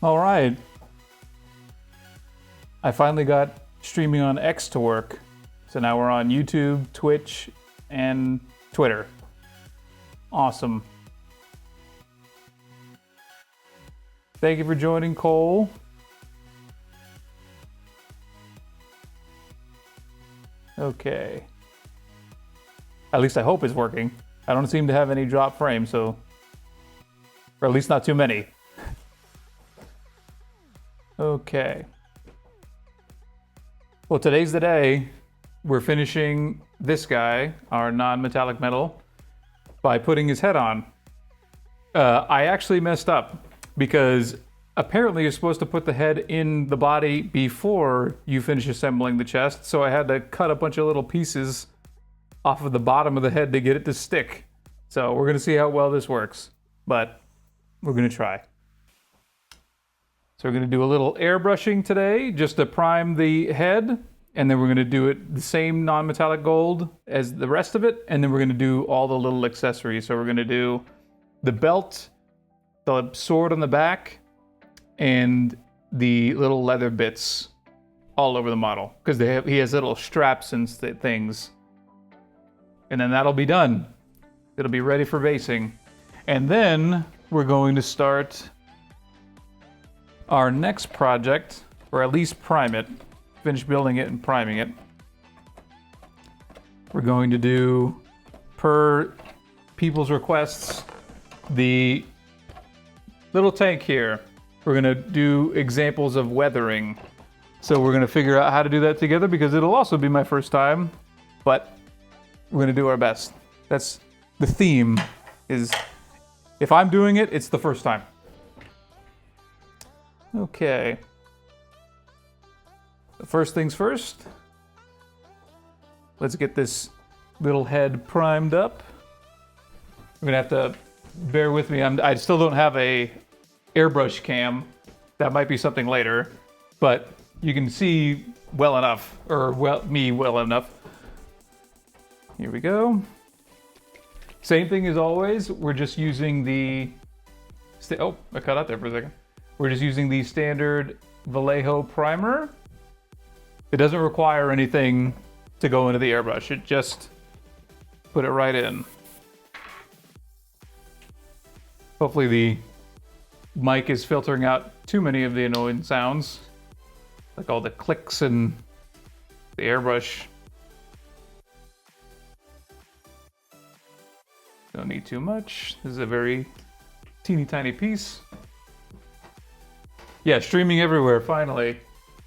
All right. I finally got streaming on X to work. So now we're on YouTube, Twitch, and Twitter. Awesome. Thank you for joining, Cole. Okay. At least I hope it's working. I don't seem to have any drop frames, so... Or at least not too many. Okay. Well, today's the day. We're finishing this guy, our non-metallic metal, by putting his head on. I actually messed up because apparently you're supposed to put the head in the body before you finish assembling the chest, so I had to cut a bunch of little pieces off of the bottom of the head to get it to stick. So we're gonna see how well this works, but we're gonna try. So we're gonna do a little airbrushing today just to prime the head, and then we're gonna do it the same non-metallic gold as the rest of it, and then we're gonna do all the little accessories. So we're gonna do the belt, the sword on the back, and the little leather bits all over the model, because he has little straps and things. And then that'll be done. It'll be ready for basing. And then we're going to start our next project, or at least prime it, finish building it and priming it. We're going to do, per people's requests, the little tank here. We're gonna do examples of weathering. So we're gonna figure out how to do that together because it'll also be my first time, but we're gonna do our best. That's the theme, is if I'm doing it, it's the first time. Okay. First things first, let's get this little head primed up. We're gonna have to bear with me. I still don't have a airbrush cam. That might be something later, but you can see well enough, or me well enough. Here we go. Same thing as always. We're just using the... Oh, I cut out there for a second. We're just using the standard Vallejo primer. It doesn't require anything to go into the airbrush. It just put it right in. Hopefully the mic is filtering out too many of the annoying sounds, like all the clicks and the airbrush. Don't need too much. This is a very teeny tiny piece. Yeah, streaming everywhere, finally.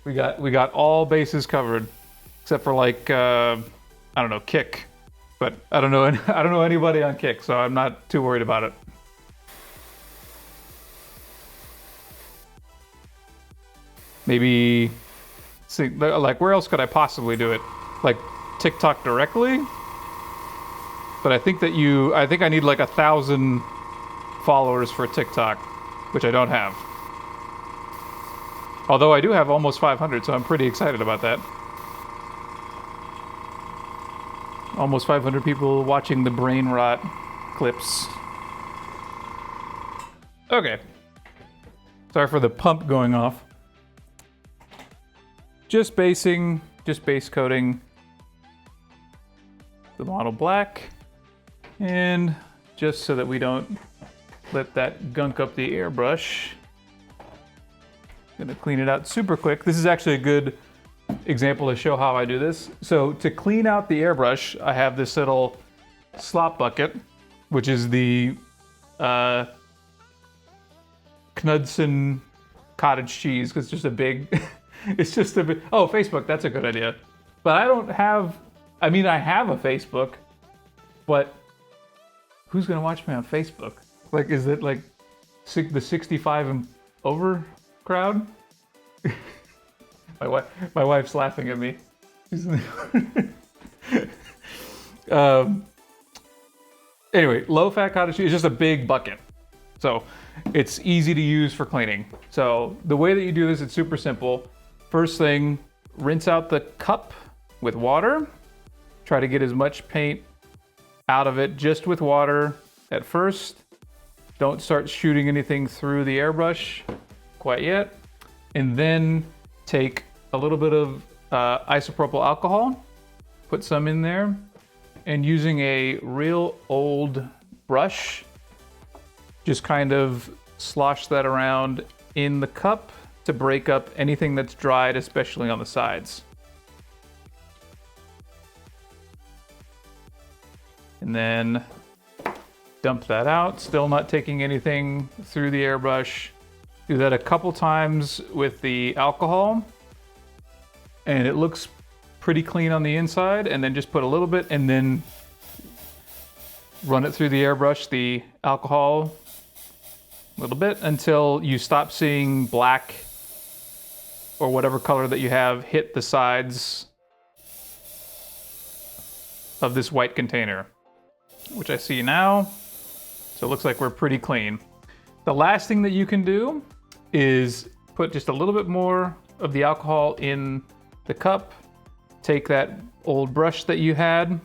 We got all bases covered, except for like I don't know, Kick, but I don't know anybody on Kick, so I'm not too worried about it. Maybe see, like, where else could I possibly do it? Like TikTok directly? But I think I need like 1,000 followers for TikTok, which I don't have. Although I do have almost 500, so I'm pretty excited about that. Almost 500 people watching the brain rot clips. Okay. Sorry for the pump going off. Just basing, just base coating the model black, and just so that we don't let that gunk up the airbrush, gonna clean it out super quick. This is actually a good example to show how I do this. So to clean out the airbrush, I have this little slop bucket, which is the Knudsen cottage cheese, because it's just a big... It's just a bit... Oh, Facebook, that's a good idea. But I don't have... I mean, I have a Facebook, but who's gonna watch me on Facebook? Like, is it like the 65 and over crowd? My wife's laughing at me. Anyway, low-fat cottage cheese is just a big bucket. So it's easy to use for cleaning. So the way that you do this, it's super simple. First thing, rinse out the cup with water. Try to get as much paint out of it just with water at first. Don't start shooting anything through the airbrush. quite yet. And then take a little bit of isopropyl alcohol, put some in there, and using a real old brush, just kind of slosh that around in the cup to break up anything that's dried, especially on the sides. And then dump that out, still not taking anything through the airbrush. Do that a couple times with the alcohol, and it looks pretty clean on the inside, and then just put a little bit and then run it through the airbrush, the alcohol, a little bit until you stop seeing black or whatever color that you have hit the sides of this white container, which I see now. So it looks like we're pretty clean. The last thing that you can do is put just a little bit more of the alcohol in the cup, take that old brush that you had,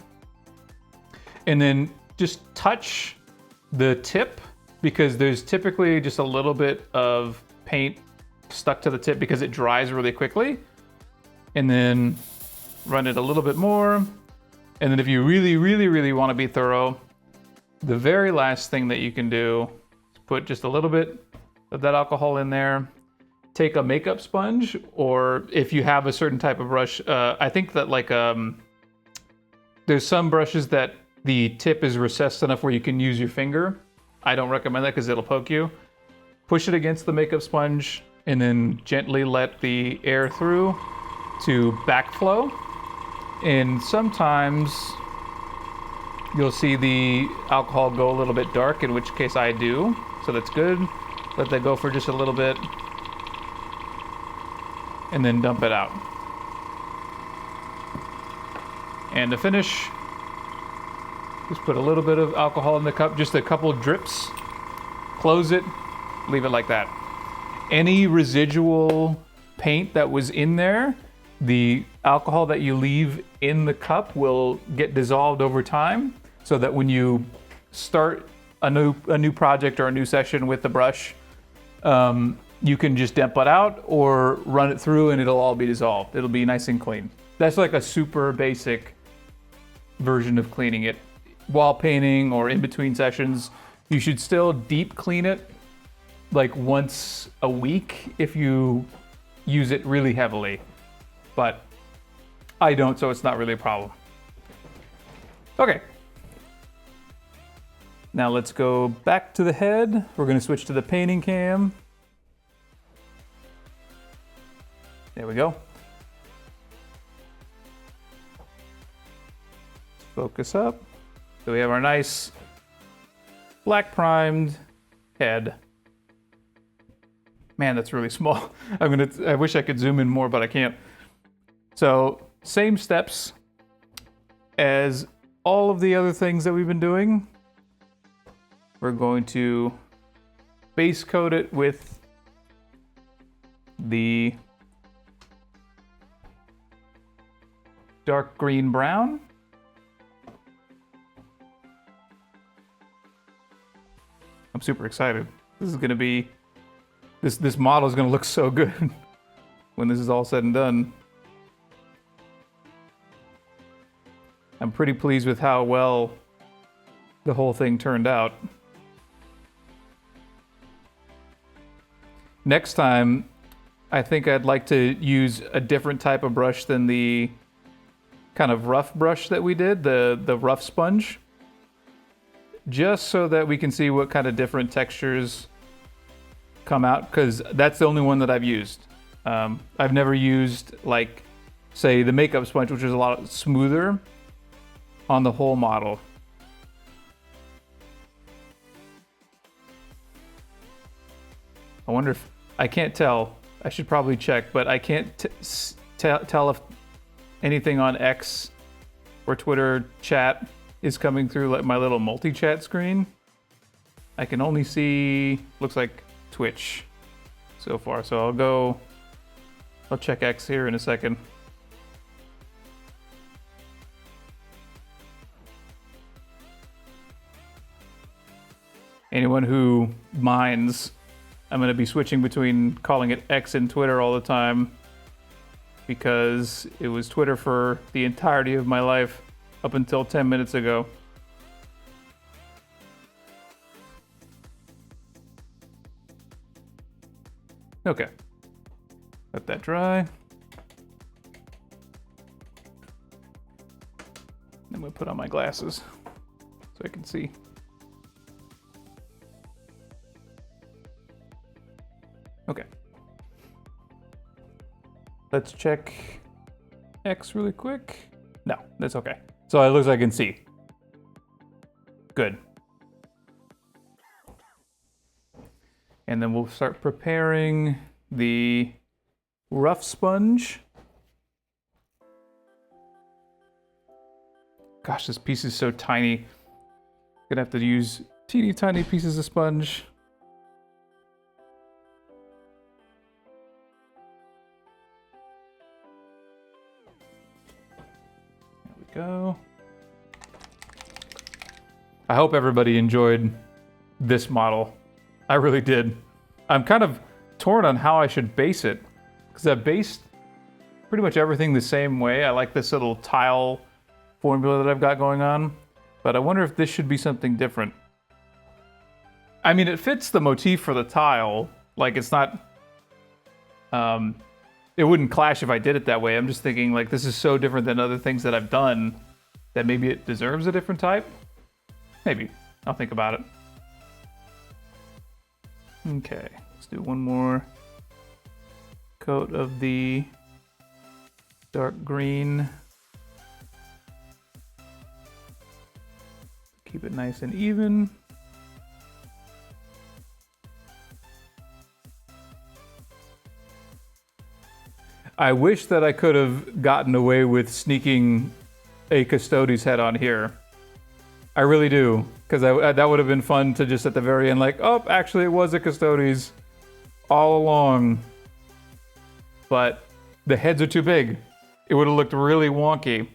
and then just touch the tip, because there's typically just a little bit of paint stuck to the tip because it dries really quickly. And then run it a little bit more. And then if you really want to be thorough, the very last thing that you can do is put just a little bit of that alcohol in there. Take a makeup sponge, or if you have a certain type of brush, I think that like there's some brushes that the tip is recessed enough where you can use your finger. I don't recommend that because it'll poke you. Push it against the makeup sponge and then gently let the air through to backflow. And sometimes you'll see the alcohol go a little bit dark, in which case I do. So that's good. Let that go for just a little bit and then dump it out. And to finish, just put a little bit of alcohol in the cup, just a couple drips, close it, leave it like that. Any residual paint that was in there, the alcohol that you leave in the cup will get dissolved over time, so that when you start a new project or a new session with the brush, you can just dump it out or run it through and it'll all be dissolved. It'll be nice and clean. That's like a super basic version of cleaning it. While painting or in between sessions, you should still deep clean it like once a week if you use it really heavily. But I don't, so it's not really a problem. Okay. Now let's go back to the head. We're going to switch to the painting cam. There we go. Focus up. So we have our nice black primed head. Man, that's really small. I wish I could zoom in more, but I can't. So same steps as all of the other things that we've been doing. We're going to base coat it with the dark green brown. I'm super excited. This is gonna be, this model is gonna look so good when this is all said and done. I'm pretty pleased with how well the whole thing turned out. Next time, I think I'd like to use a different type of brush than the kind of rough brush that we did, the rough sponge. Just so that we can see what kind of different textures come out, because that's the only one that I've used. I've never used, like, say, the makeup sponge, which is a lot smoother on the whole model. I wonder if, I can't tell, I should probably check, but I can't tell if anything on X or Twitter chat is coming through like my little multi-chat screen. I can only see, looks like Twitch so far, so I'll check X here in a second. Anyone who minds I'm going to be switching between calling it X and Twitter all the time because it was Twitter for the entirety of my life up until 10 minutes ago. Okay. Let that dry. I'm going to put on my glasses so I can see. Okay. Let's check X really quick. No, that's okay. So it looks like I can see. Good. And then we'll start preparing the rough sponge. Gosh, this piece is so tiny. Gonna have to use teeny tiny pieces of sponge. There we go. I hope everybody enjoyed this model. I really did. I'm kind of torn on how I should base it, because I based pretty much everything the same way. I like this little tile formula that I've got going on, but I wonder if this should be something different. I mean, it fits the motif for the tile. Like, it's not... it wouldn't clash if I did it that way. I'm just thinking, like, this is so different than other things that I've done that maybe it deserves a different type. Maybe. I'll think about it. Okay, let's do one more coat of the dark green. Keep it nice and even. I wish that I could have gotten away with sneaking a Custodes head on here. I really do, because that would have been fun to just at the very end, like, oh, actually it was a Custodes all along. But the heads are too big. It would have looked really wonky.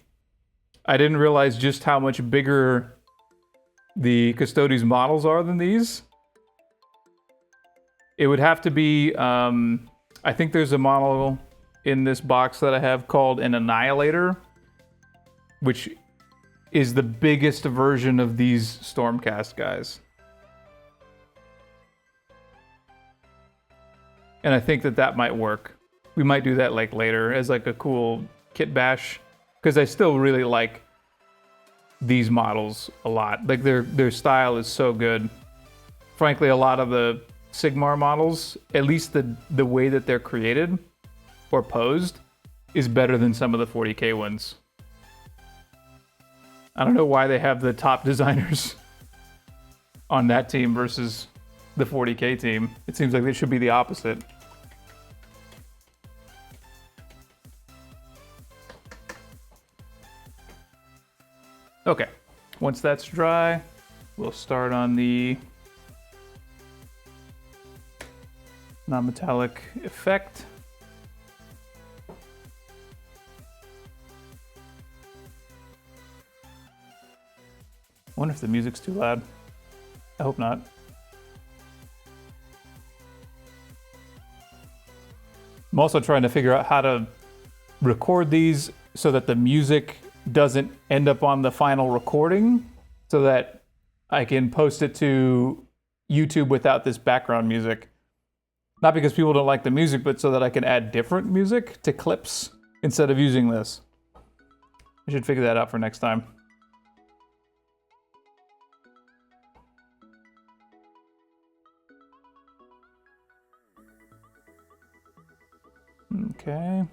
I didn't realize just how much bigger the Custodes models are than these. It would have to be, I think there's a model in this box that I have called an Annihilator, which is the biggest version of these Stormcast guys. And I think that that might work. We might do that like later as like a cool kit bash, because I still really like these models a lot. Like their style is so good. Frankly, a lot of the Sigmar models, at least the way that they're created or posed, is better than some of the 40K ones. I don't know why they have the top designers on that team versus the 40K team. It seems like they should be the opposite. Okay, once that's dry, we'll start on the non-metallic effect. I wonder if the music's too loud. I hope not. I'm also trying to figure out how to record these so that the music doesn't end up on the final recording, so that I can post it to YouTube without this background music. Not because people don't like the music, but so that I can add different music to clips instead of using this. I should figure that out for next time. Okay.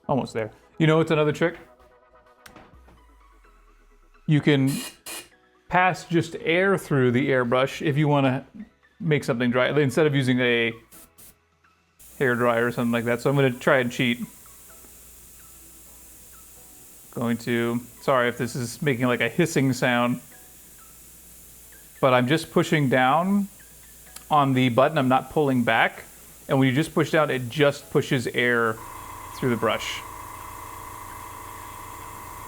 Almost there. You know what's another trick? You can pass just air through the airbrush if you want to make something dry, instead of using a hair dryer or something like that. So I'm going to try and cheat. Sorry if this is making like a hissing sound, but I'm just pushing down on the button. I'm not pulling back. And when you just push down, it just pushes air through the brush.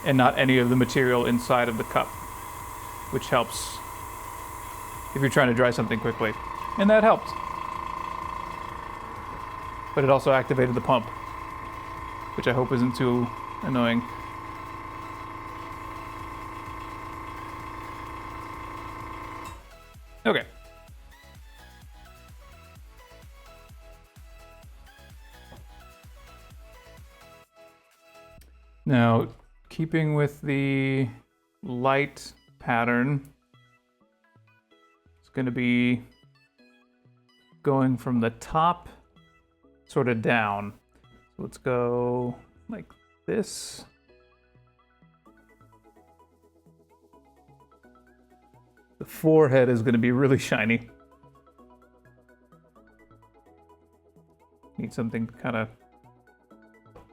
and not any of the material inside of the cup, which helps if you're trying to dry something quickly. And that helped. But it also activated the pump, which I hope isn't too annoying. Okay. Now, keeping with the light pattern, it's going to be going from the top sort of down. So let's go like this. The forehead is going to be really shiny. Need something to kind of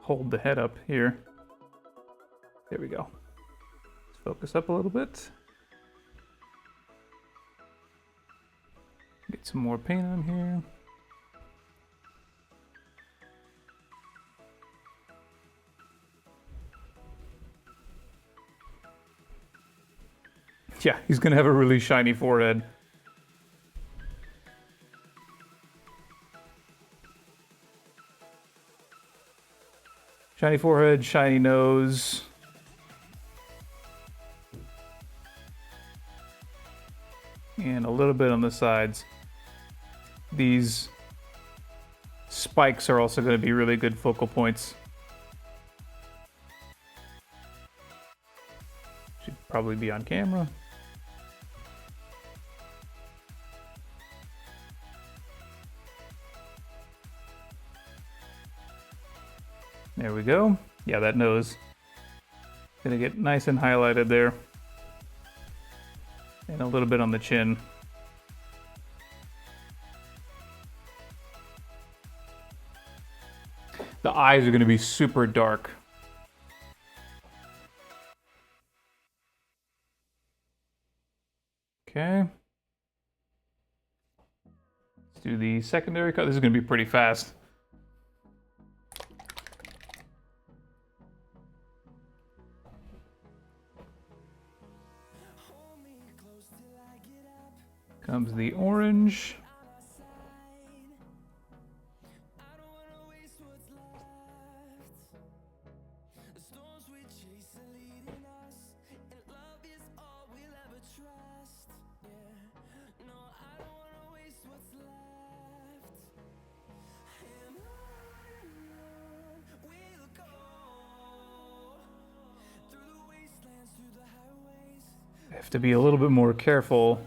hold the head up here. There we go. Let's focus up a little bit. Get some more paint on here. Yeah, he's gonna have a really shiny forehead. Shiny forehead, shiny nose. And a little bit on the sides. These spikes are also going to be really good focal points. Should probably be on camera. There we go. Yeah, that nose. Gonna get nice and highlighted there. And a little bit on the chin. The eyes are going to be super dark. Okay. Let's do the secondary cut. This is going to be pretty fast. Comes the orange. I have to be a little bit more careful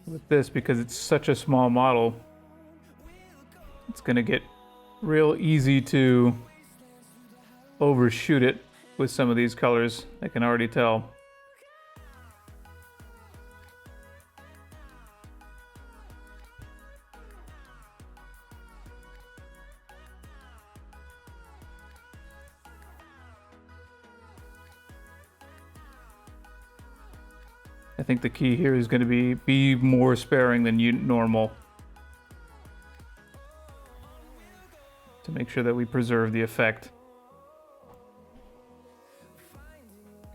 with this because it's such a small model. It's gonna get real easy to overshoot it with some of these colors. I can already tell. I think the key here is going to be more sparing than normal to make sure that we preserve the effect.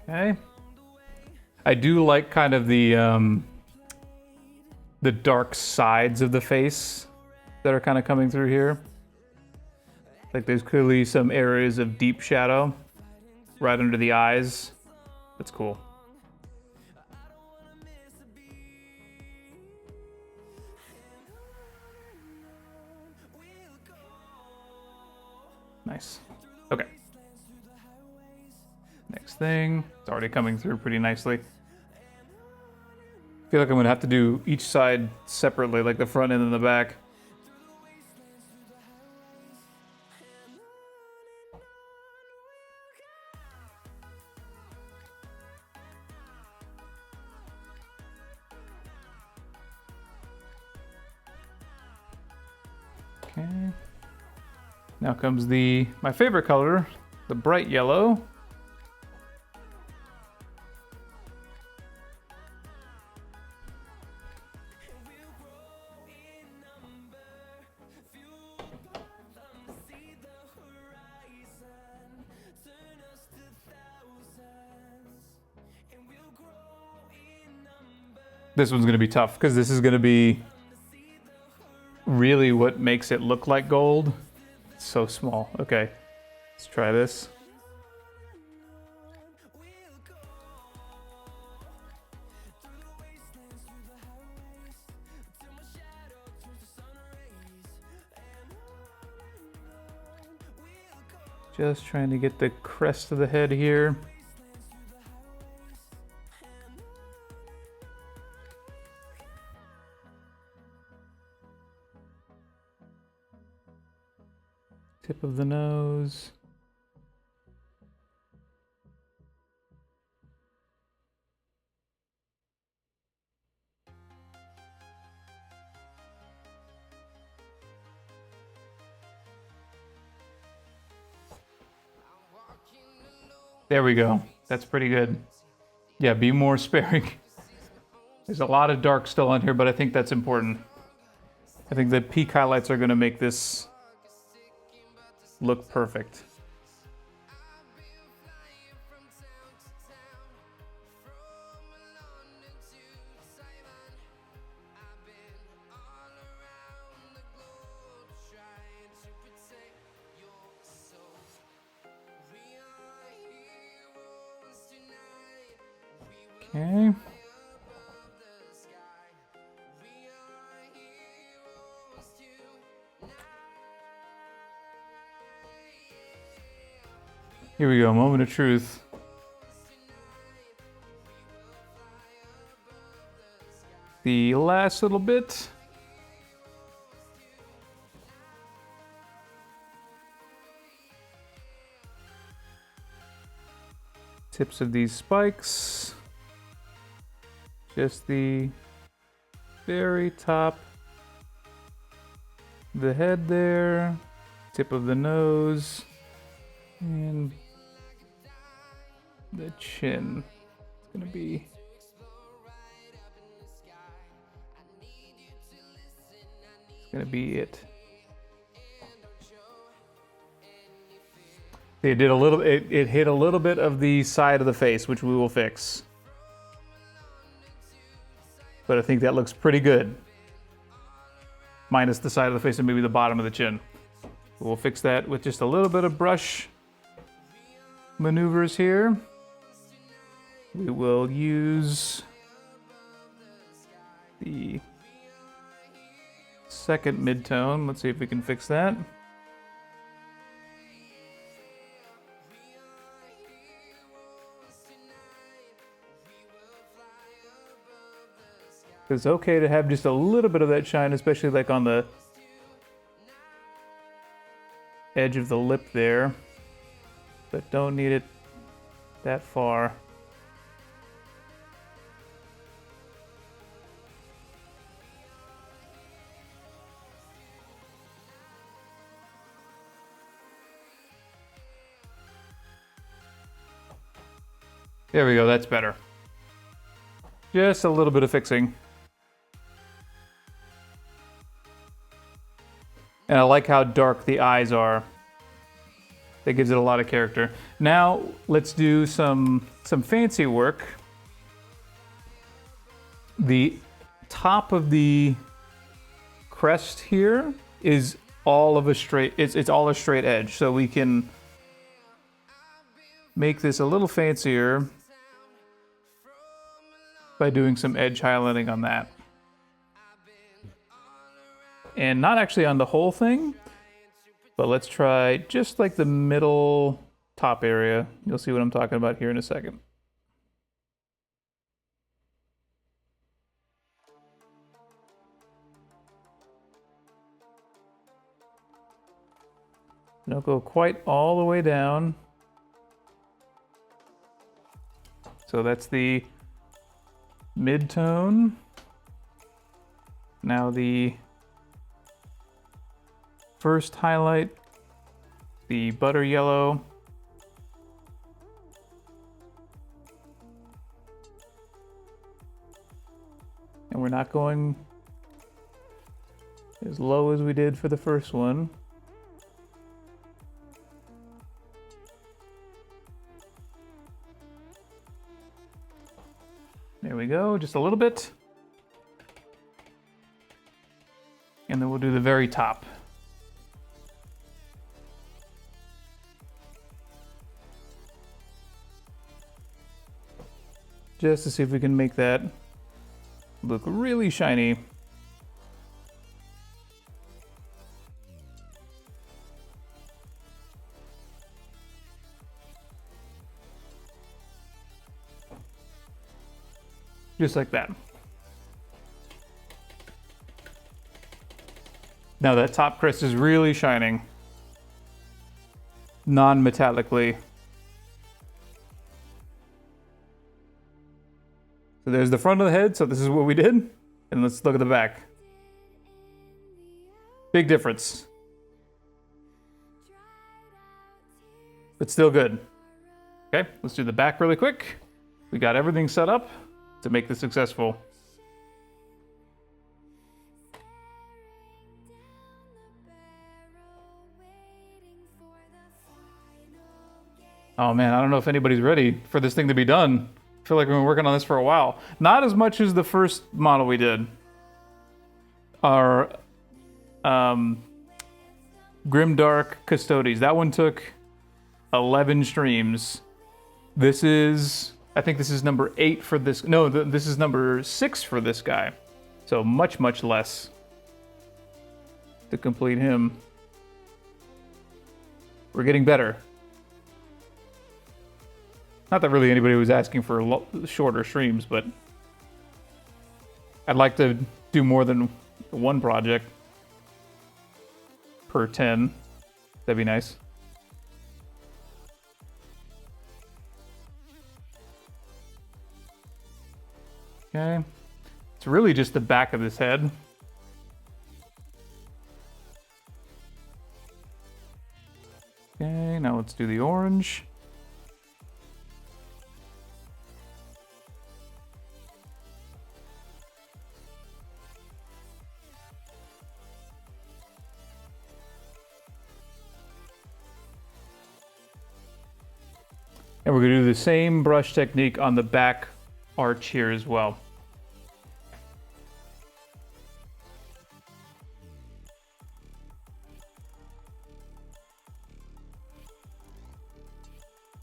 Okay. I do like kind of the dark sides of the face that are kind of coming through here. Like there's clearly some areas of deep shadow right under the eyes. That's cool. Nice. Okay. Next thing. It's already coming through pretty nicely. I feel like I'm going to have to do each side separately, like the front end and the back. Okay. Now comes my favorite color, the bright yellow. This one's going to be tough because this is going to be really what makes it look like gold. It's so small. Okay, let's try this. Just trying to get the crest of the head here. Tip of the nose. There we go. That's pretty good. Yeah, be more sparing. There's a lot of dark still on here, but I think that's important. I think the peak highlights are going to make this look perfect. Okay. Here we go, moment of truth. The last little bit. Tips of these spikes. Just the very top. The head there. Tip of the nose. And the chin. It's gonna be it. It did a little. It hit a little bit of the side of the face, which we will fix. But I think that looks pretty good. Minus the side of the face and maybe the bottom of the chin. We'll fix that with just a little bit of brush maneuvers here. We will use the second mid-tone. Let's see if we can fix that. It's okay to have just a little bit of that shine, especially like on the edge of the lip there, but don't need it that far. There we go, that's better. Just a little bit of fixing. And I like how dark the eyes are. That gives it a lot of character. Now, let's do some fancy work. The top of the crest here is all of a straight, it's all a straight edge. So we can make this a little fancier by doing some edge highlighting on that. And not actually on the whole thing, but let's try just like the middle top area. You'll see what I'm talking about here in a second. Don't go quite all the way down. So that's the mid-tone. Now the first highlight, the butter yellow. And we're not going as low as we did for the first one. There we go, just a little bit. And then we'll do the very top. Just to see if we can make that look really shiny. Just like that. Now that top crest is really shining. Non-metallically. So there's the front of the head, so this is what we did. And let's look at the back. Big difference. But still good. Okay, let's do the back really quick. We got everything set up to make this successful. Oh man, I don't know if anybody's ready for this thing to be done. I feel like we've been working on this for a while. Not as much as the first model we did. Our Grimdark Custodes. That one took 11 streams. This is, I think this is number 8 for this. No, this is number 6 for this guy. So much, much less to complete him. We're getting better. Not that really anybody was asking for shorter streams, but I'd like to do more than one project per 10. That'd be nice. Okay. It's really just the back of this head. Okay, now let's do the orange. And we're going to do the same brush technique on the back arch here as well.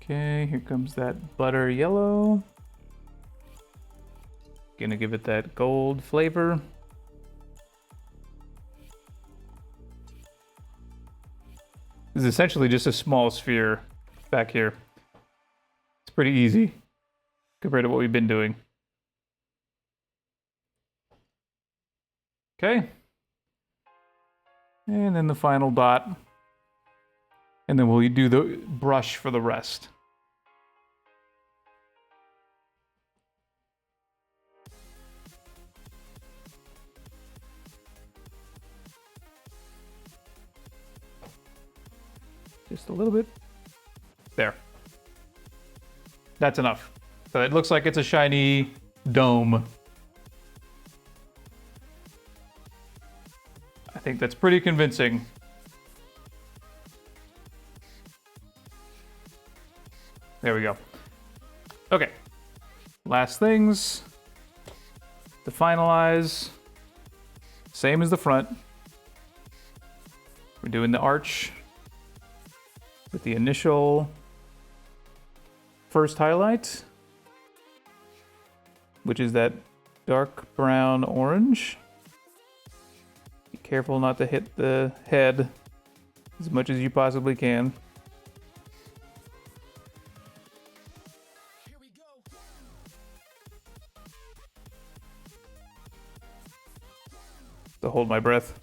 Okay, here comes that butter yellow. Gonna give it that gold flavor. This is essentially just a small sphere back here. Pretty easy compared to what we've been doing. Okay. And then the final dot. And then we'll do the brush for the rest. Just a little bit. There. That's enough. So it looks like it's a shiny dome. I think that's pretty convincing. There we go. Okay. Last things to finalize. Same as the front. We're doing the arch with the initial first highlight, which is that dark brown orange. Be careful not to hit the head as much as you possibly can. Here we go. To hold my breath.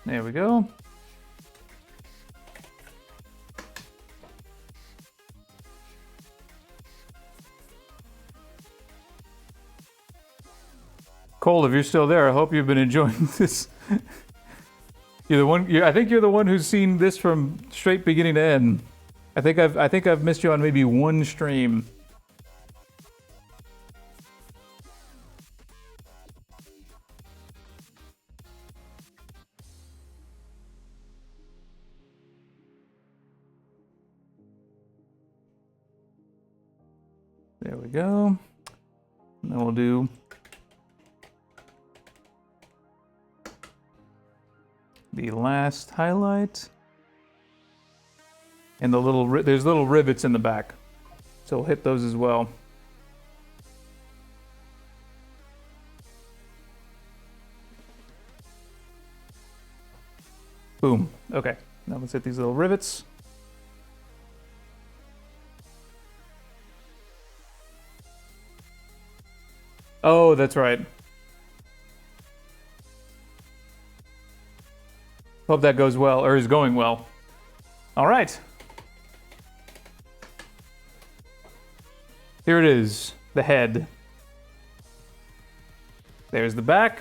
There we go. Cole, if you're still there, I hope you've been enjoying this. You're the one. I think you're the one who's seen this from straight beginning to end. I think I've missed you on maybe one stream. There we go. And then we'll do the last highlight. And the there's little rivets in the back. So we'll hit those as well. Boom. Okay. Now let's hit these little rivets. Oh, that's right. Hope that goes well, or is going well. All right. Here it is, the head. There's the back.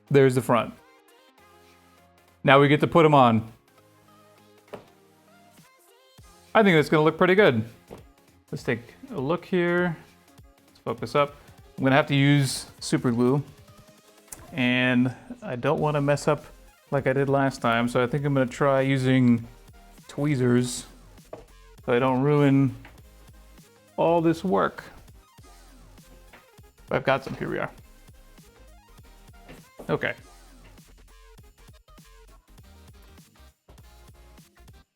There's the front. Now we get to put them on. I think that's gonna look pretty good. Let's take a look here. Let's focus up. I'm gonna have to use super glue. And I don't wanna mess up like I did last time, so I think I'm gonna try using tweezers so I don't ruin all this work. I've got some, here we are. Okay.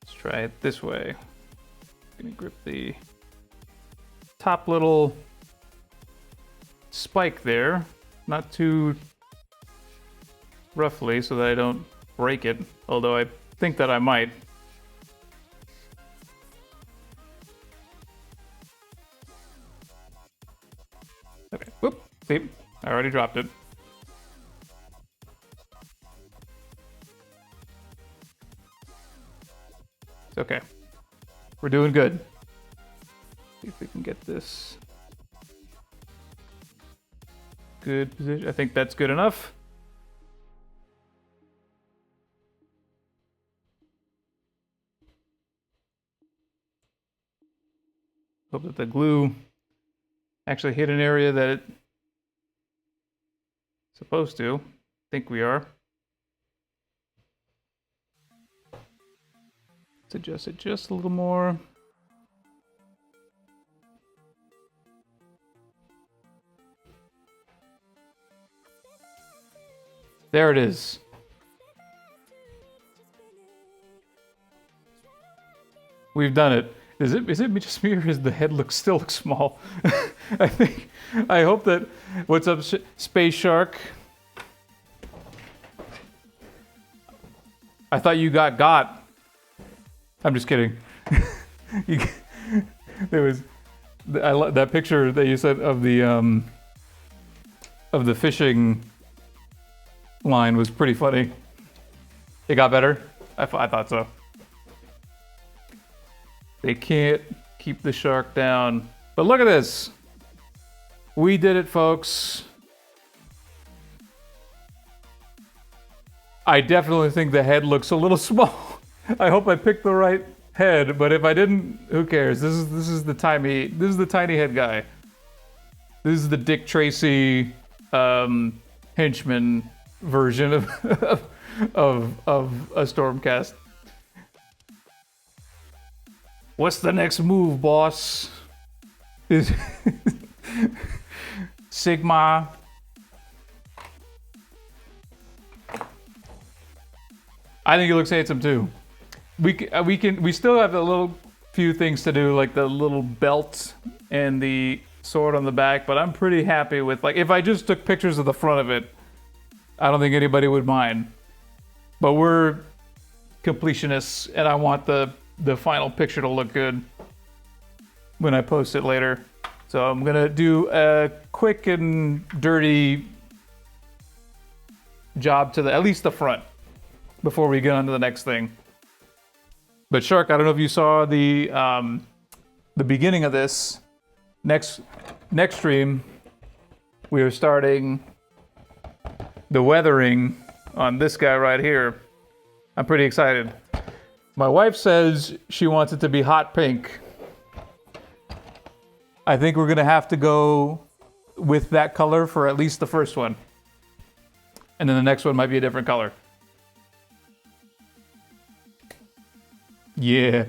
Let's try it this way. I'm gonna grip the top little spike there, not too roughly so that I don't break it, although I think that I might. Okay, whoop, see, I already dropped it. It's okay. We're doing good. See if we can get this good position. I think that's good enough. Hope that the glue actually hit an area that it's supposed to. I think we are. Let's adjust it just a little more. There it is. We've done it. Is it just me or does the head still look small? I hope that, what's up, Space Shark? I thought you got. I'm just kidding. There was, that picture that you sent of the fishing line was pretty funny. It got better? I thought so. They can't keep the shark down. But look at this. We did it, folks. I definitely think the head looks a little small. I hope I picked the right head, but if I didn't, who cares? This is the tiny head guy. This is the Dick Tracy henchman version of a Stormcast. What's the next move, boss? Sigma. I think he looks handsome too. We still have a little few things to do, like the little belt and the sword on the back, but I'm pretty happy with, like, if I just took pictures of the front of it, I don't think anybody would mind. But we're completionists, and I want the final picture to look good when I post it later. So I'm gonna do a quick and dirty job to at least the front before we get on to the next thing. But Shark, I don't know if you saw the beginning of this. Next stream, we are starting the weathering on this guy right here. I'm pretty excited. My wife says she wants it to be hot pink. I think we're gonna have to go with that color for at least the first one. And then the next one might be a different color. Yeah.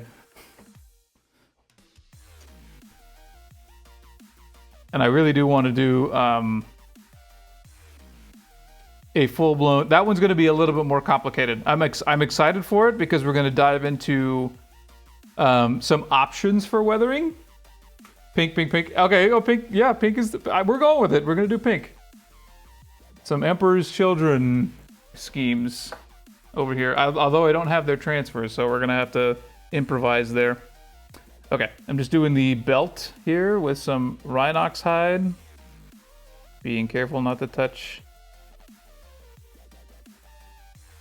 And I really do want to do a full-blown... That one's going to be a little bit more complicated. I'm excited for it because we're going to dive into some options for weathering. Pink, pink, pink. Okay, oh, pink. Yeah, pink is... we're going with it. We're going to do pink. Some Emperor's Children schemes over here. Although I don't have their transfers, so we're going to have to improvise there. Okay, I'm just doing the belt here with some Rhinox hide. Being careful not to touch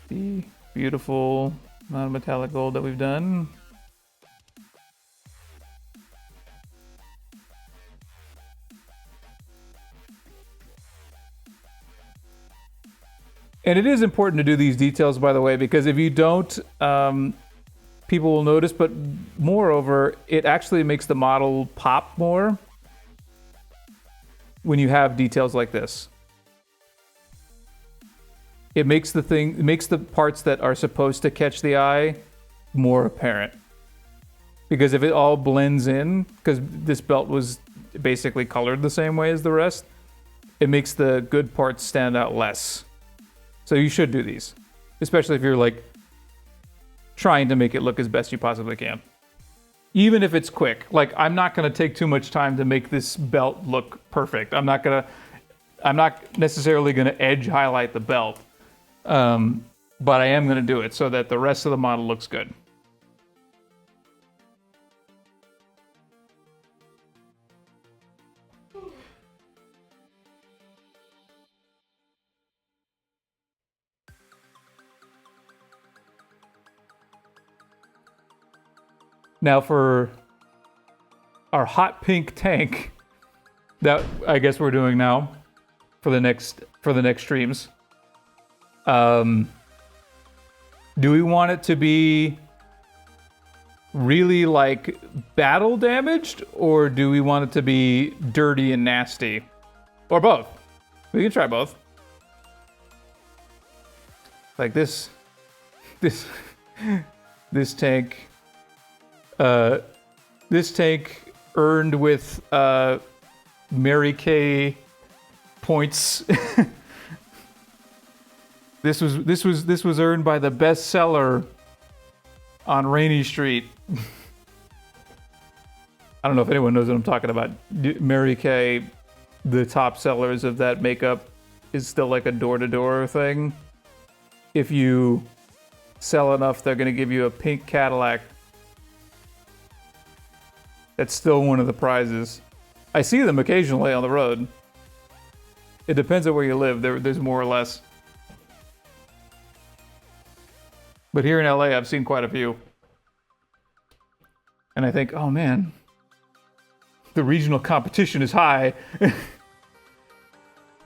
the beautiful non-metallic gold that we've done. And it is important to do these details, by the way, because if you don't, people will notice, but moreover, it actually makes the model pop more when you have details like this. It makes the parts that are supposed to catch the eye more apparent. Because if it all blends in, because this belt was basically colored the same way as the rest, it makes the good parts stand out less. So you should do these, especially if you're like trying to make it look as best you possibly can. Even if it's quick. Like, I'm not going to take too much time to make this belt look perfect. I'm not necessarily going to edge highlight the belt. But I am going to do it so that the rest of the model looks good. Now for our hot pink tank that I guess we're doing now for the next streams. Do we want it to be really like battle damaged, or do we want it to be dirty and nasty? Or both. We can try both. Like this tank. This tank earned with Mary Kay points. This was earned by the bestseller on Rainy Street. I don't know if anyone knows what I'm talking about. Mary Kay, the top sellers of that makeup, is still like a door-to-door thing. If you sell enough, they're gonna give you a pink Cadillac. That's still one of the prizes. I see them occasionally on the road. It depends on where you live. There's more or less. But here in LA, I've seen quite a few. And I think, oh man, the regional competition is high.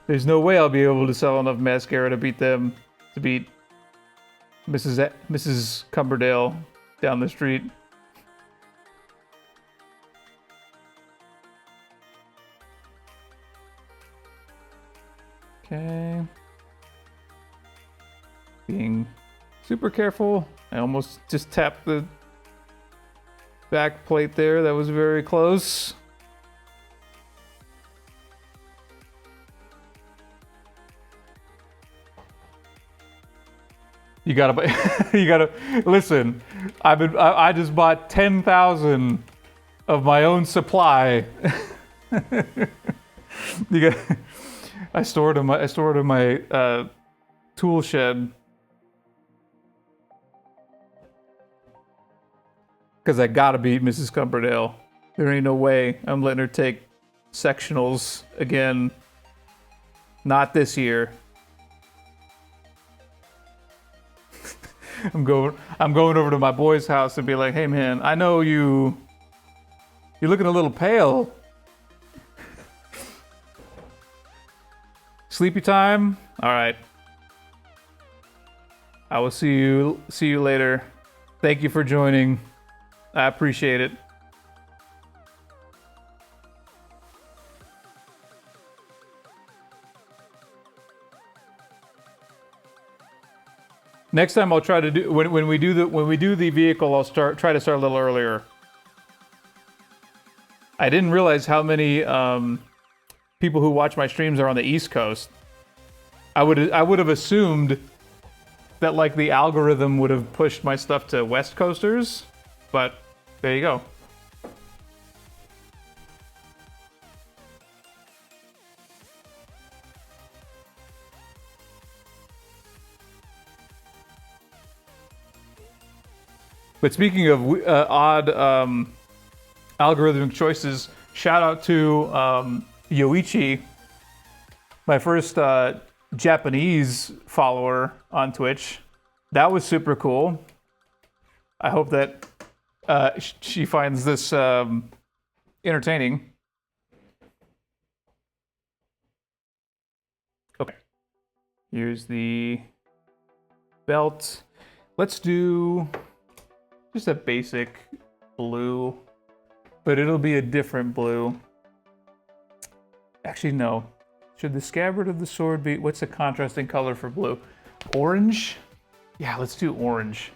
There's no way I'll be able to sell enough mascara to beat them, to beat Mrs. Cumberdale down the street. Okay. Being super careful. I almost just tapped the back plate there. That was very close. You gotta listen. I just bought 10,000 of my own supply. I stored in my tool shed. Because I gotta beat Mrs. Cumberdale. There ain't no way I'm letting her take sectionals again. Not this year. I'm going over to my boy's house and be like, hey man, I know you're looking a little pale. Sleepy time? Alright. I will see you later. Thank you for joining. I appreciate it. Next time I'll try to do when we do the vehicle, I'll try to start a little earlier. I didn't realize how many people who watch my streams are on the East Coast. I would have assumed that like the algorithm would have pushed my stuff to West Coasters, but there you go. But speaking of odd algorithmic choices, shout out to Yoichi, my first Japanese follower on Twitch. That was super cool. I hope that she finds this entertaining. Okay. Here's the belt. Let's do just a basic blue, but it'll be a different blue. Actually, no. Should the scabbard of the sword be, what's the contrasting color for blue? Orange? Yeah, let's do orange.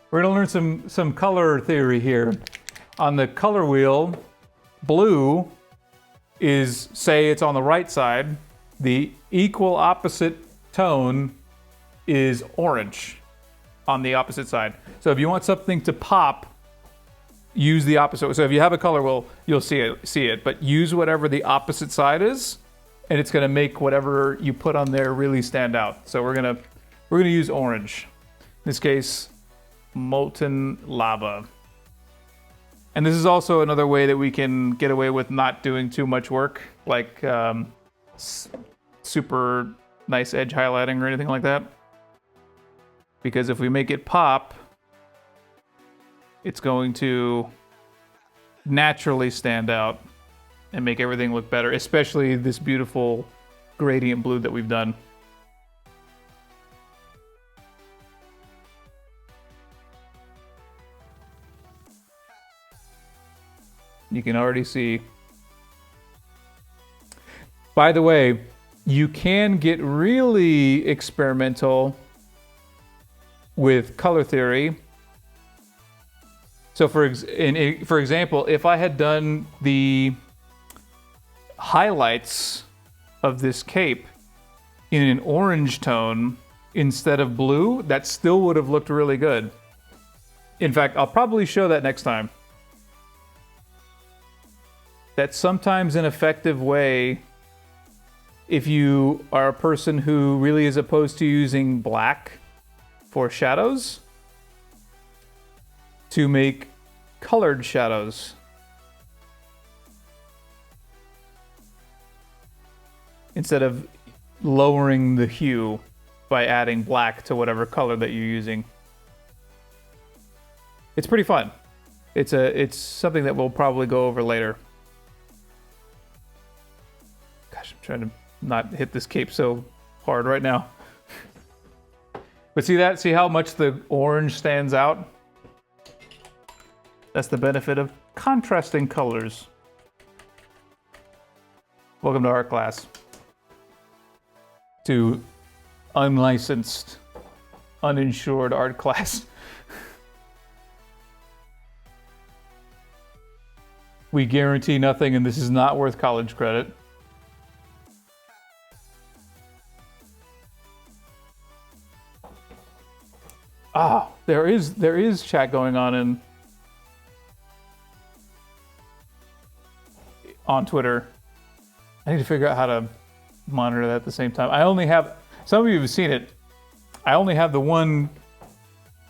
We're gonna learn some color theory here. On the color wheel, blue is, say it's on the right side, the equal opposite tone is orange on the opposite side. So if you want something to pop, use the opposite. So if you have a color wheel, you'll see it, but use whatever the opposite side is, and it's gonna make whatever you put on there really stand out. So we're gonna use orange. In this case, molten lava. And this is also another way that we can get away with not doing too much work, like super nice edge highlighting or anything like that. Because if we make it pop, it's going to naturally stand out and make everything look better, especially this beautiful gradient blue that we've done. You can already see. By the way, you can get really experimental with color theory. So for example, if I had done the highlights of this cape in an orange tone instead of blue, that still would have looked really good. In fact, I'll probably show that next time. That's sometimes an effective way if you are a person who really is opposed to using black for shadows, to make colored shadows. Instead of lowering the hue by adding black to whatever color that you're using. It's pretty fun. It's something that we'll probably go over later. Gosh, I'm trying to not hit this cape so hard right now. But see that? See how much the orange stands out? That's the benefit of contrasting colors. Welcome to art class. To unlicensed, uninsured art class. We guarantee nothing, and this is not worth college credit. Ah, there is chat going on on Twitter. I need to figure out how to monitor that at the same time. I only have, some of you have seen it, I only have the one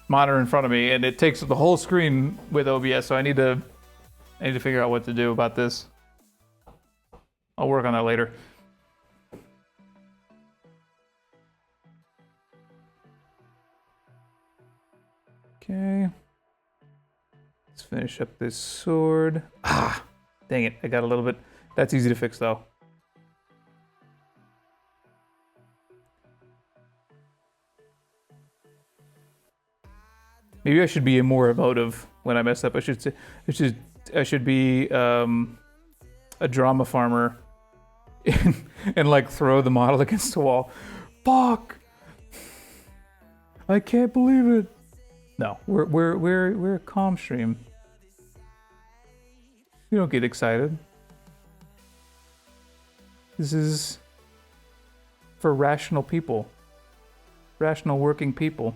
monitor in front of me, and it takes the whole screen with OBS, so I need to figure out what to do about this. I'll work on that later. Okay. Let's finish up this sword. Ah, dang it. I got a little bit. That's easy to fix though. Maybe I should be more emotive when I mess up. I should be a drama farmer and like throw the model against the wall. Fuck! I can't believe it. No, we're a calm stream. We don't get excited. This is for rational people. Rational working people.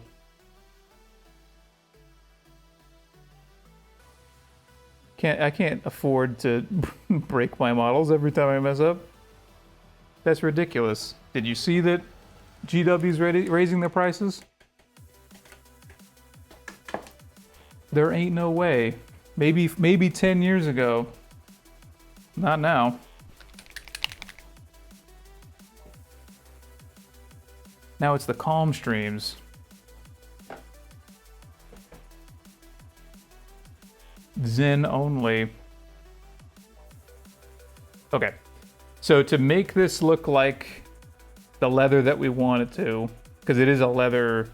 I can't afford to break my models every time I mess up. That's ridiculous. Did you see that GW's raising their prices? There ain't no way. Maybe 10 years ago. Not now. Now it's the calm streams. Zen only. Okay. So to make this look like the leather that we want it to, because it is a leather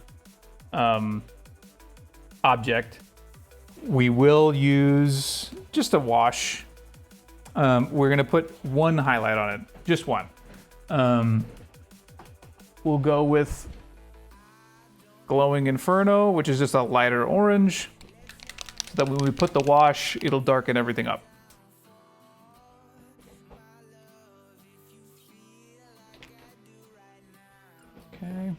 object, we will use just a wash. We're gonna put one highlight on it, just one. We'll go with Glowing Inferno, which is just a lighter orange, so that when we put the wash, it'll darken everything up. Okay.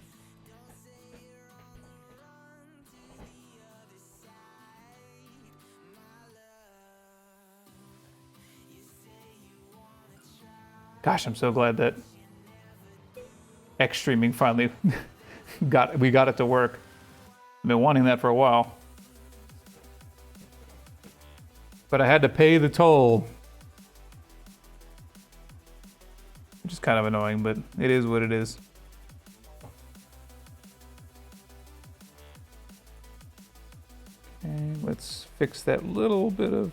Gosh, I'm so glad that X streaming finally we got it to work. I've been wanting that for a while. But I had to pay the toll. Which is kind of annoying, but it is what it is. Okay, let's fix that little bit of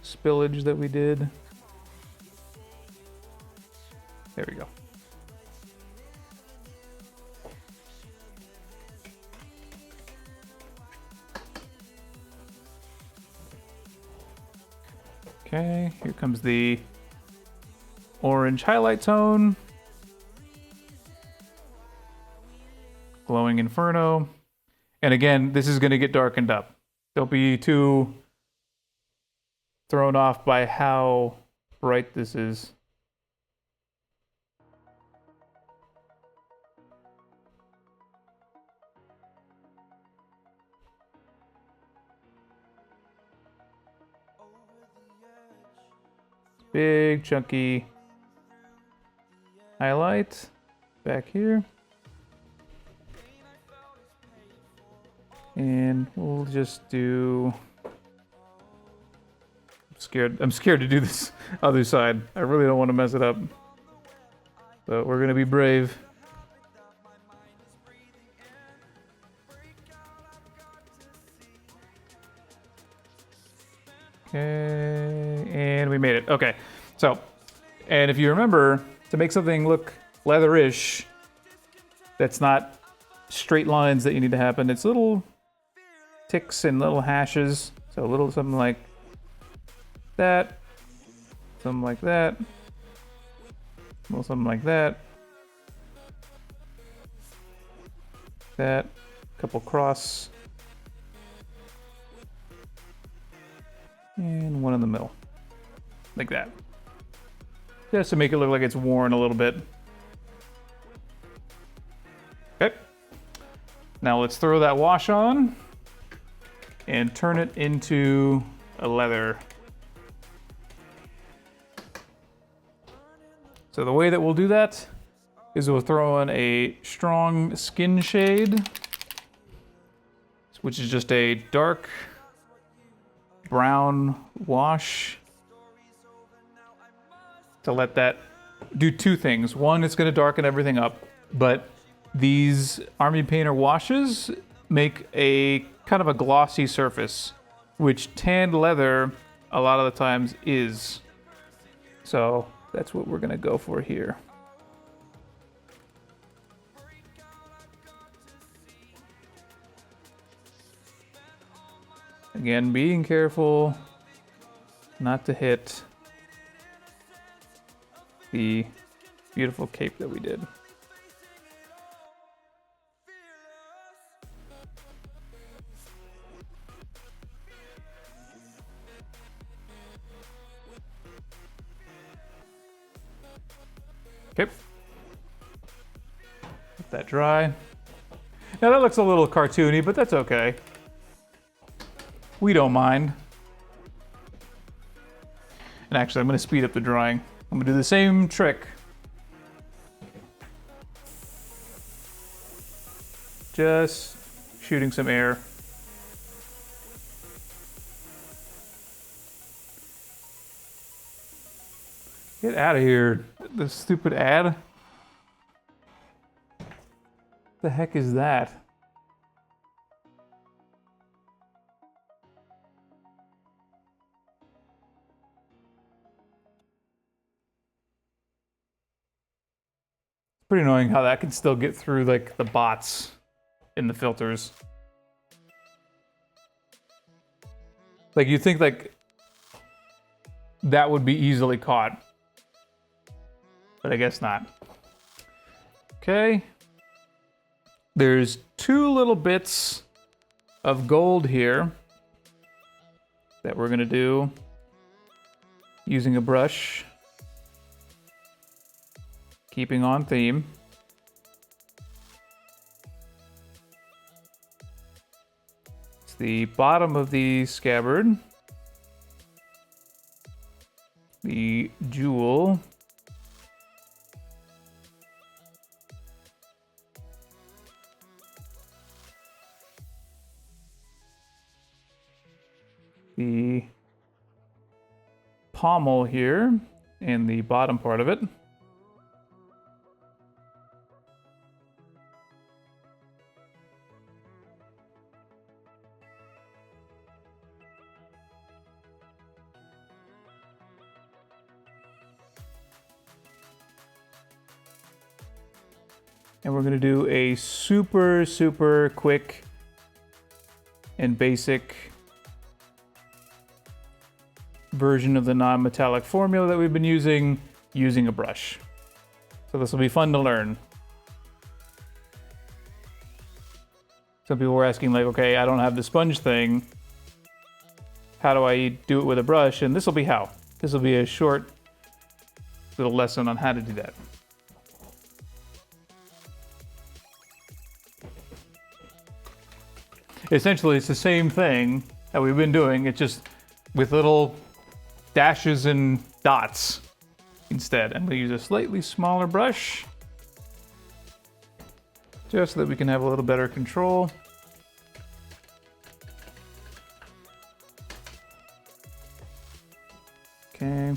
spillage that we did. There we go. Okay, here comes the orange highlight tone. Glowing Inferno. And again, this is going to get darkened up. Don't be too thrown off by how bright this is. Big chunky highlight back here. And we'll just do... I'm scared to do this other side. I really don't want to mess it up. But we're gonna be brave. Okay, and we made it. Okay, so, and if you remember, to make something look leatherish, that's not straight lines that you need to happen. It's little ticks and little hashes. So a little something like that, something like that, a little something like that, that, couple cross, and one in the middle, like that. Just to make it look like it's worn a little bit. Okay. Now let's throw that wash on and turn it into a leather. So the way that we'll do that is we'll throw in a strong skin shade, which is just a dark brown wash, to let that do two things. One, it's going to darken everything up, but these Army Painter washes make a kind of a glossy surface, which tanned leather a lot of the times is. So that's what we're going to go for here. Again, being careful not to hit the beautiful cape that we did. Okay. Let that dry. Now that looks a little cartoony, but that's okay. We don't mind. And actually, I'm going to speed up the drying. I'm going to do the same trick. Just shooting some air. Get out of here, this stupid ad. The heck is that? It's pretty annoying how that can still get through like the bots in the filters. Like you'd think like that would be easily caught. But I guess not. Okay. There's two little bits of gold here that we're gonna do using a brush. Keeping on theme. It's the bottom of the scabbard. The jewel. The pommel here and the bottom part of it. And we're going to do a super, super quick and basic version of the non-metallic formula that we've been using a brush. So this will be fun to learn. Some people were asking like, okay, I don't have the sponge thing. How do I do it with a brush? And this will be how. This will be a short little lesson on how to do that. Essentially, it's the same thing that we've been doing. It's just with little dashes and dots instead. I'm going to use a slightly smaller brush just so that we can have a little better control. Okay.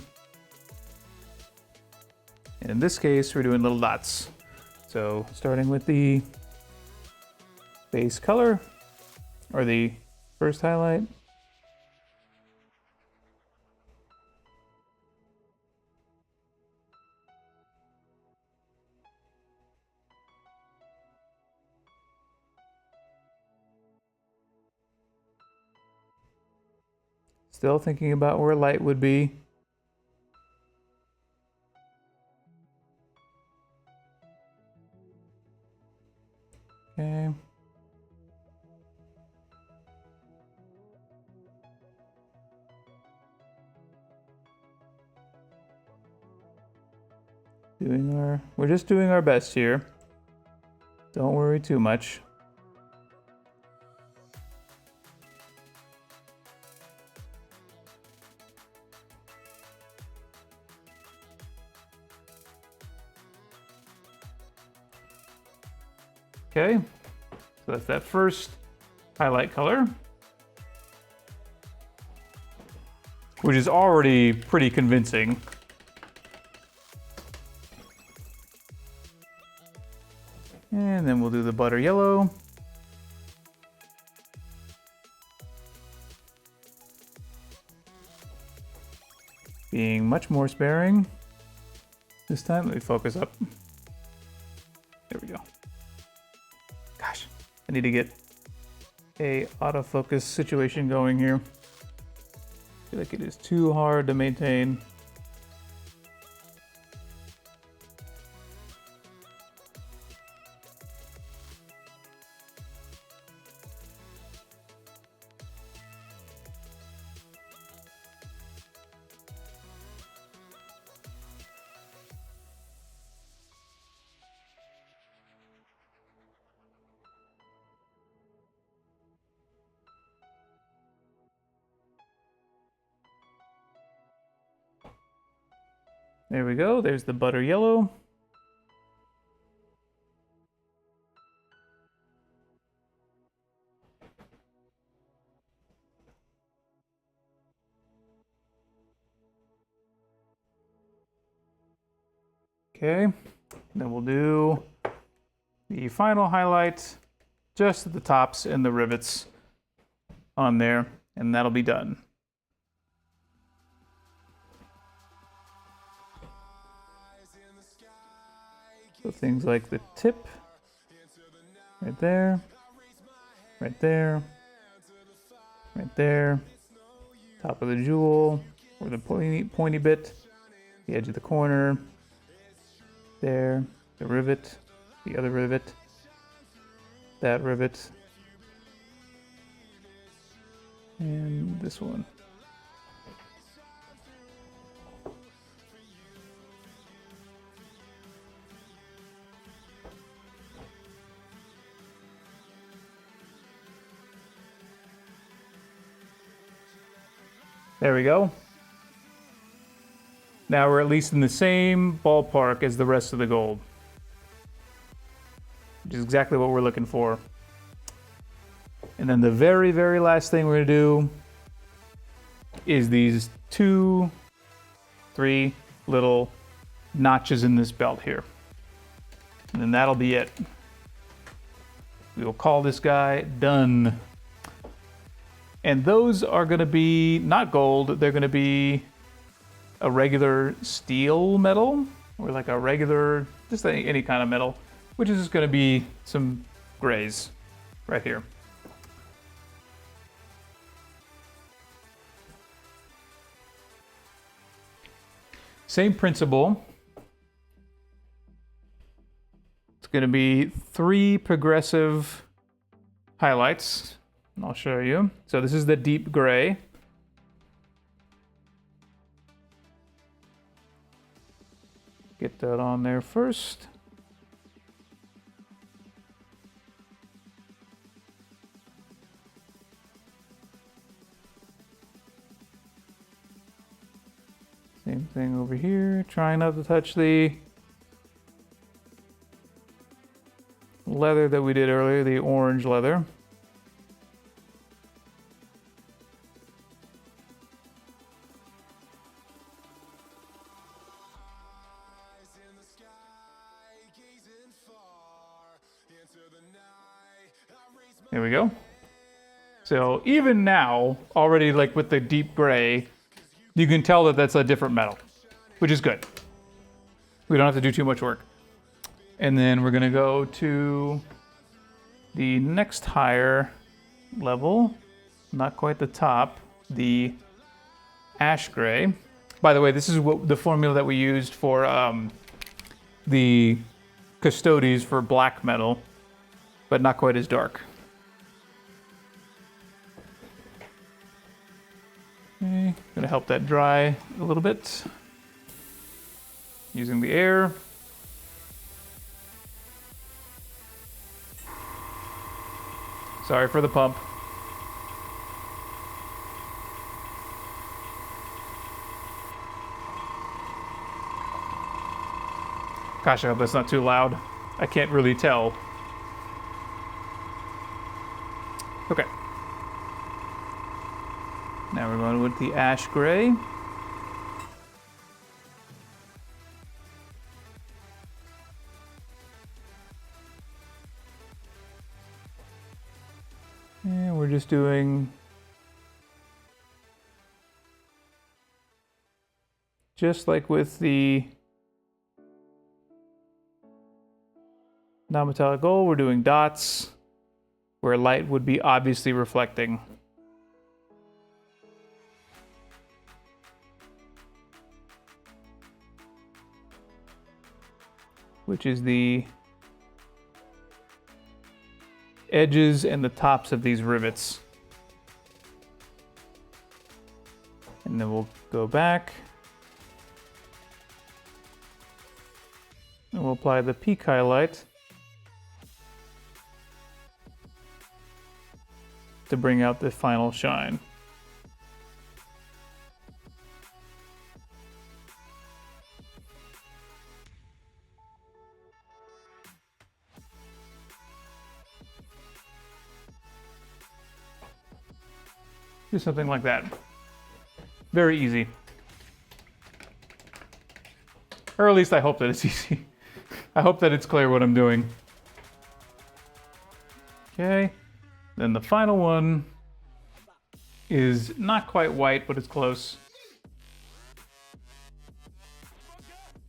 And in this case, we're doing little dots. So starting with the base color, or the first highlight. Still thinking about where light would be. Okay. We're just doing our best here. Don't worry too much. Okay, so that's that first highlight color, which is already pretty convincing. And then we'll do the butter yellow. Being much more sparing. This time, let me focus up. There we go. Gosh, I need to get a autofocus situation going here. I feel like it is too hard to maintain. There we go. There's the butter yellow. Okay, then we'll do the final highlight just at the tops and the rivets on there, and that'll be done. So things like the tip, right there, right there, right there, top of the jewel, or the pointy bit, the edge of the corner, there, the rivet, the other rivet, that rivet, and this one. There we go. Now we're at least in the same ballpark as the rest of the gold, which is exactly what we're looking for. And then the very, very last thing we're gonna do is these 2, 3 little notches in this belt here. And then that'll be it. We will call this guy done. And those are gonna be not gold, they're gonna be a regular steel metal, or like a regular, just any kind of metal, which is just gonna be some grays right here. Same principle. It's gonna be 3 progressive highlights. I'll show you. So this is the deep gray. Get that on there first. Same thing over here. Try not to touch the leather that we did earlier, the orange leather. There we go. So even now, already like with the deep gray, you can tell that that's a different metal, which is good. We don't have to do too much work. And then we're gonna go to the next higher level, not quite the top, the ash gray. By the way, this is what the formula that we used for the Custodes for black metal, but not quite as dark. Okay, gonna help that dry a little bit. Using the air. Sorry for the pump. Gosh, I hope that's not too loud. I can't really tell. Okay. Now we're going with the ash gray. And we're just doing just like with the non-metallic gold, we're doing dots where light would be obviously reflecting. Which is the edges and the tops of these rivets. And then we'll go back. And we'll apply the peak highlight to bring out the final shine. Do something like that. Very easy. Or at least I hope that it's easy. I hope that it's clear what I'm doing. Okay. Then the final one is not quite white, but it's close.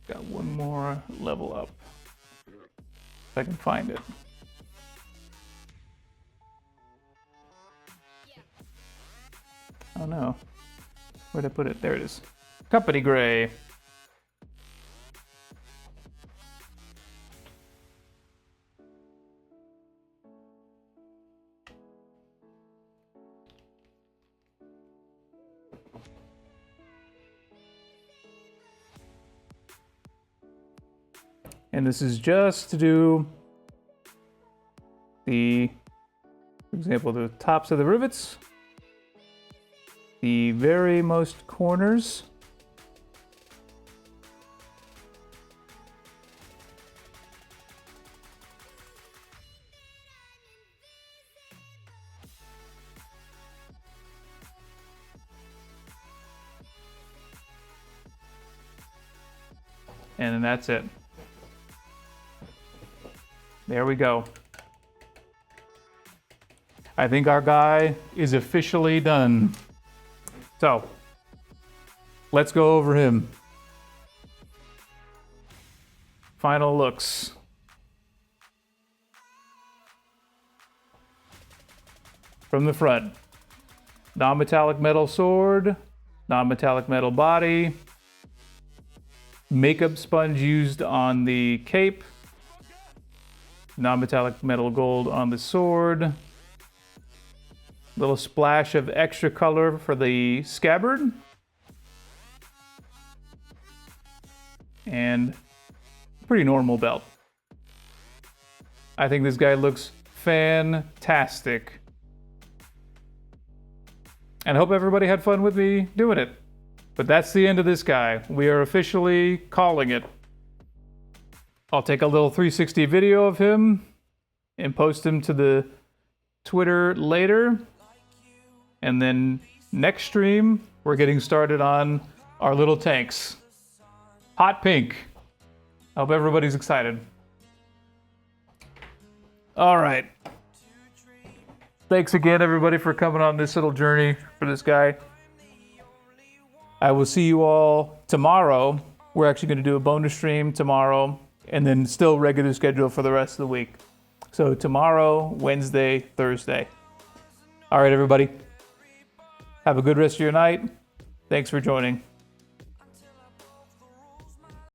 Got one more level up. If I can find it. Oh no. Where'd I put it? There it is. Company Gray. And this is just to do the, for example, the tops of the rivets, the very most corners, and then that's it. There we go. I think our guy is officially done. So, let's go over him. Final looks. From the front. Non-metallic metal sword, non-metallic metal body, makeup sponge used on the cape, non-metallic metal gold on the sword, little splash of extra color for the scabbard, and pretty normal belt. I think this guy looks fantastic. And I hope everybody had fun with me doing it. But that's the end of this guy. We are officially calling it. I'll take a little 360 video of him and post him to the Twitter later. And then next stream, we're getting started on our little tanks. Hot pink. I hope everybody's excited. All right. Thanks again, everybody, for coming on this little journey for this guy. I will see you all tomorrow. We're actually going to do a bonus stream tomorrow, and then still regular schedule for the rest of the week. So tomorrow, Wednesday, Thursday. All right, everybody. Have a good rest of your night. Thanks for joining.